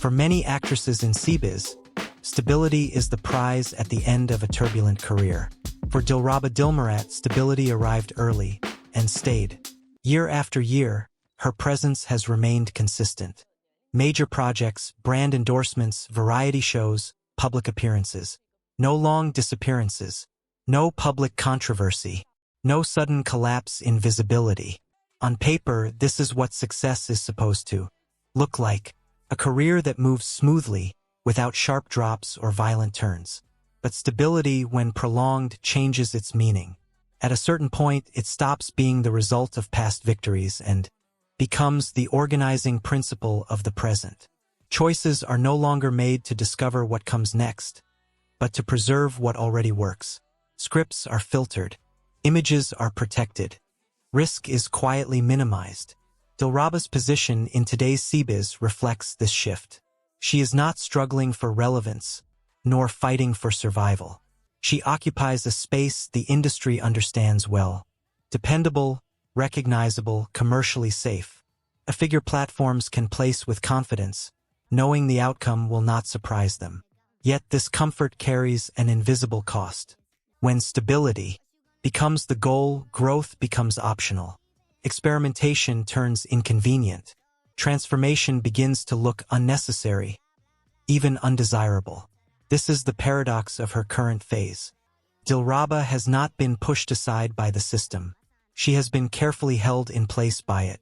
For many actresses in Cbiz, stability is the prize at the end of a turbulent career. For Dilraba Dilmurat, stability arrived early and stayed. Year after year, her presence has remained consistent. Major projects, brand endorsements, variety shows, public appearances. No long disappearances. No public controversy. No sudden collapse in visibility. On paper, this is what success is supposed to look like. A career that moves smoothly, without sharp drops or violent turns. But stability, when prolonged, changes its meaning. At a certain point, it stops being the result of past victories and becomes the organizing principle of the present. Choices are no longer made to discover what comes next, but to preserve what already works. Scripts are filtered. Images are protected. Risk is quietly minimized. Dilraba's position in today's Cbiz reflects this shift. She is not struggling for relevance, nor fighting for survival. She occupies a space the industry understands well. Dependable, recognizable, commercially safe. A figure platforms can place with confidence, knowing the outcome will not surprise them. Yet this comfort carries an invisible cost. When stability becomes the goal, growth becomes optional. Experimentation turns inconvenient. Transformation begins to look unnecessary, even undesirable. This is the paradox of her current phase. Dilraba has not been pushed aside by the system. She has been carefully held in place by it.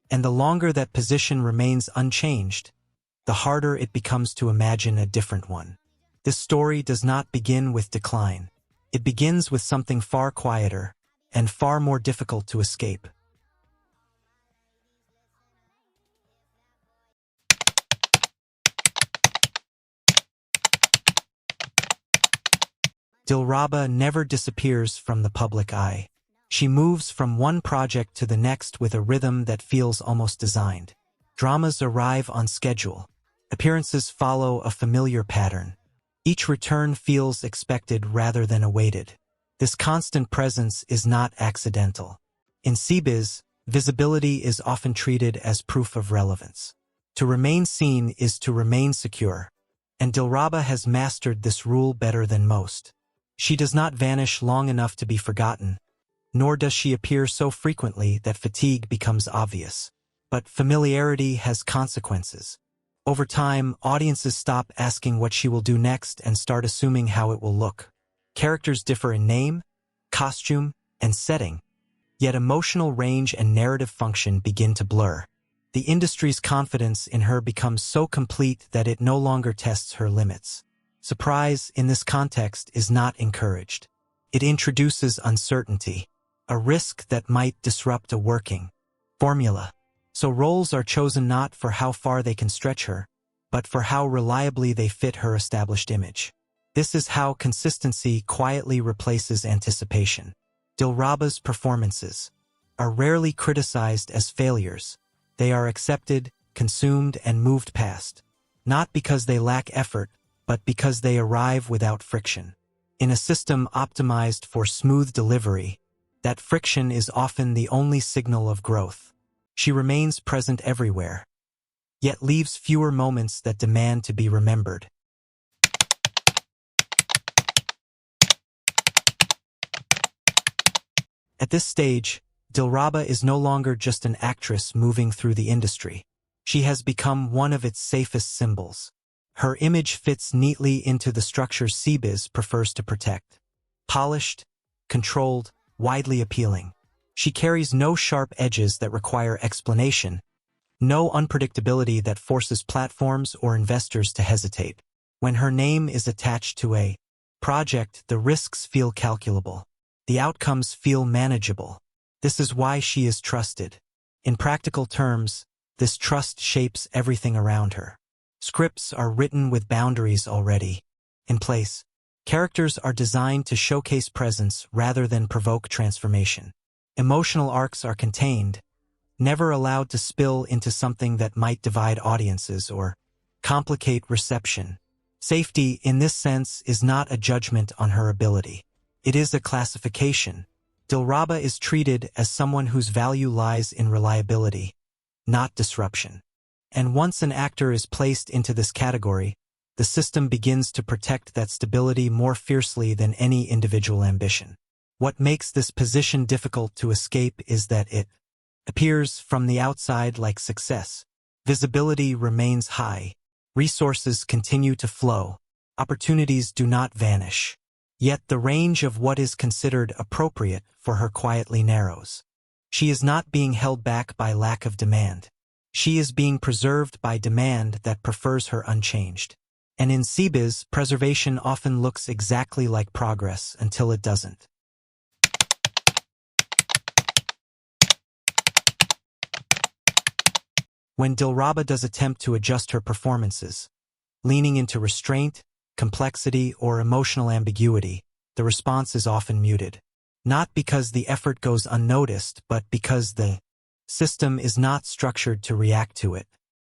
And the longer that position remains unchanged, the harder it becomes to imagine a different one. This story does not begin with decline. It begins with something far quieter and far more difficult to escape. Dilraba never disappears from the public eye. She moves from one project to the next with a rhythm that feels almost designed. Dramas arrive on schedule. Appearances follow a familiar pattern. Each return feels expected rather than awaited. This constant presence is not accidental. In Cbiz, visibility is often treated as proof of relevance. To remain seen is to remain secure, and Dilraba has mastered this rule better than most. She does not vanish long enough to be forgotten, nor does she appear so frequently that fatigue becomes obvious. But familiarity has consequences. Over time, audiences stop asking what she will do next and start assuming how it will look. Characters differ in name, costume, and setting, yet emotional range and narrative function begin to blur. The industry's confidence in her becomes so complete that it no longer tests her limits. Surprise, in this context, is not encouraged. It introduces uncertainty, a risk that might disrupt a working formula. So roles are chosen not for how far they can stretch her, but for how reliably they fit her established image. This is how consistency quietly replaces anticipation. Dilraba's performances are rarely criticized as failures. They are accepted, consumed, and moved past, not because they lack effort, but because they arrive without friction. In a system optimized for smooth delivery, that friction is often the only signal of growth. She remains present everywhere, yet leaves fewer moments that demand to be remembered. At this stage, Dilraba is no longer just an actress moving through the industry. She has become one of its safest symbols. Her image fits neatly into the structures Cbiz prefers to protect. Polished, controlled, widely appealing. She carries no sharp edges that require explanation, no unpredictability that forces platforms or investors to hesitate. When her name is attached to a project, the risks feel calculable. The outcomes feel manageable. This is why she is trusted. In practical terms, this trust shapes everything around her. Scripts are written with boundaries already in place. Characters are designed to showcase presence rather than provoke transformation. Emotional arcs are contained, never allowed to spill into something that might divide audiences or complicate reception. Safety, in this sense, is not a judgment on her ability. It is a classification. Dilraba is treated as someone whose value lies in reliability, not disruption. And once an actor is placed into this category, the system begins to protect that stability more fiercely than any individual ambition. What makes this position difficult to escape is that it appears from the outside like success. Visibility remains high. Resources continue to flow. Opportunities do not vanish. Yet the range of what is considered appropriate for her quietly narrows. She is not being held back by lack of demand. She is being preserved by demand that prefers her unchanged. And in Cbiz, preservation often looks exactly like progress until it doesn't. When Dilraba does attempt to adjust her performances, leaning into restraint, complexity, or emotional ambiguity, the response is often muted. Not because the effort goes unnoticed, but because the system is not structured to react to it.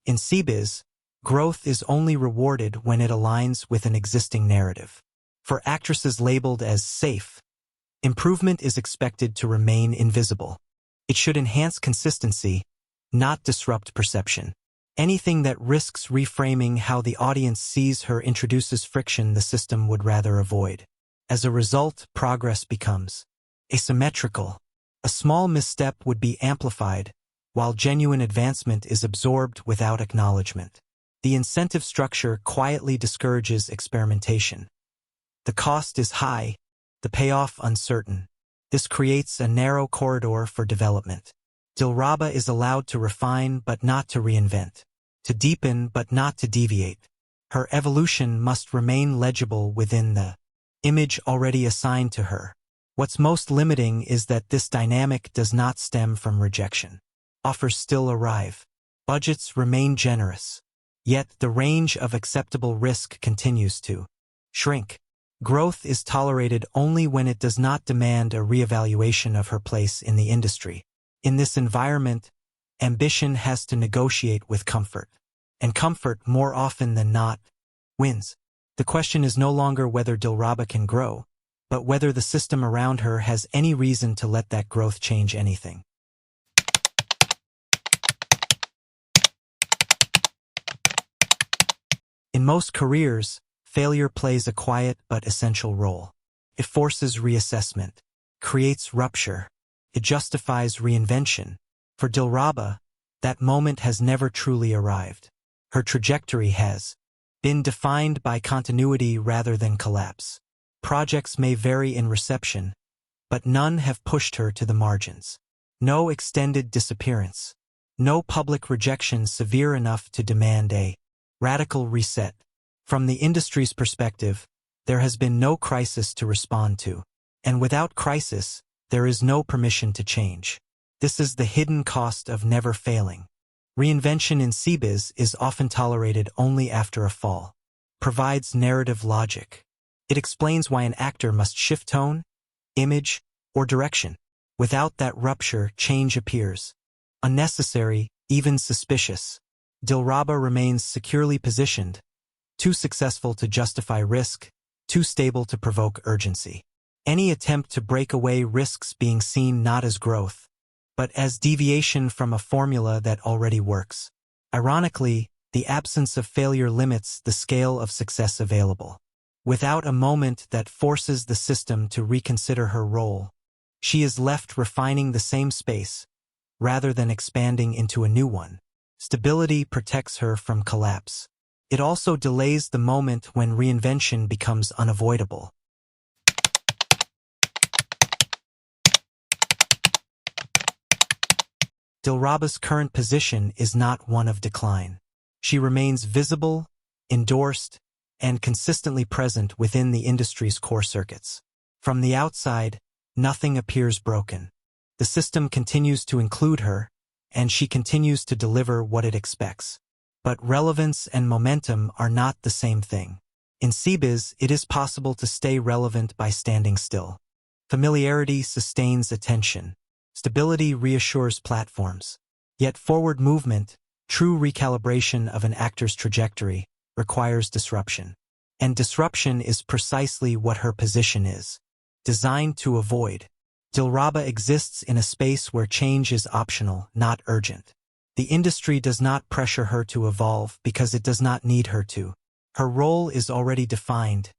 In Cbiz, growth is only rewarded when it aligns with an existing narrative. For actresses labeled as safe, improvement is expected to remain invisible. It should enhance consistency, not disrupt perception. Anything that risks reframing how the audience sees her introduces friction the system would rather avoid. As a result, progress becomes asymmetrical. A small misstep would be amplified, while genuine advancement is absorbed without acknowledgement. The incentive structure quietly discourages experimentation. The cost is high, the payoff uncertain. This creates a narrow corridor for development. Dilraba is allowed to refine but not to reinvent, to deepen but not to deviate. Her evolution must remain legible within the image already assigned to her. What's most limiting is that this dynamic does not stem from rejection. Offers still arrive. Budgets remain generous. Yet the range of acceptable risk continues to shrink. Growth is tolerated only when it does not demand a reevaluation of her place in the industry. In this environment, ambition has to negotiate with comfort. And comfort, more often than not, wins. The question is no longer whether Dilraba can grow, but whether the system around her has any reason to let that growth change anything. In most careers, failure plays a quiet but essential role. It forces reassessment, creates rupture. It justifies reinvention. For Dilraba, that moment has never truly arrived. Her trajectory has been defined by continuity rather than collapse. Projects may vary in reception, but none have pushed her to the margins. No extended disappearance. No public rejection severe enough to demand a radical reset. From the industry's perspective, there has been no crisis to respond to. And without crisis, there is no permission to change. This is the hidden cost of never failing. Reinvention in Cbiz is often tolerated only after a fall. Provides narrative logic. It explains why an actor must shift tone, image, or direction. Without that rupture, change appears unnecessary, even suspicious. Dilraba remains securely positioned, too successful to justify risk, too stable to provoke urgency. Any attempt to break away risks being seen not as growth, but as deviation from a formula that already works. Ironically, the absence of failure limits the scale of success available. Without a moment that forces the system to reconsider her role, she is left refining the same space, rather than expanding into a new one. Stability protects her from collapse. It also delays the moment when reinvention becomes unavoidable. Dilraba's current position is not one of decline. She remains visible, endorsed, and consistently present within the industry's core circuits. From the outside, nothing appears broken. The system continues to include her, and she continues to deliver what it expects. But relevance and momentum are not the same thing. In Cbiz, it is possible to stay relevant by standing still. Familiarity sustains attention. Stability reassures platforms. Yet forward movement, true recalibration of an actor's trajectory, requires disruption. And disruption is precisely what her position is, designed to avoid. Dilraba exists in a space where change is optional, not urgent. The industry does not pressure her to evolve because it does not need her to. Her role is already defined,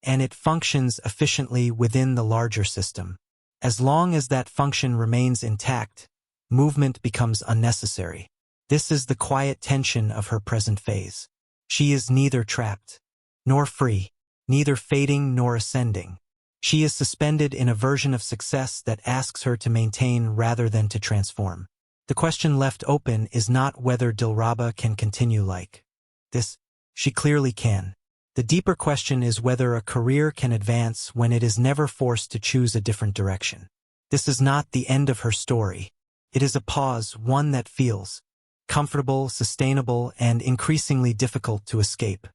and it functions efficiently within the larger system. As long as that function remains intact, movement becomes unnecessary. This is the quiet tension of her present phase. She is neither trapped nor free, neither fading nor ascending. She is suspended in a version of success that asks her to maintain rather than to transform. The question left open is not whether Dilraba can continue like this. She clearly can. The deeper question is whether a career can advance when it is never forced to choose a different direction. This is not the end of her story. It is a pause, one that feels comfortable, sustainable, and increasingly difficult to escape.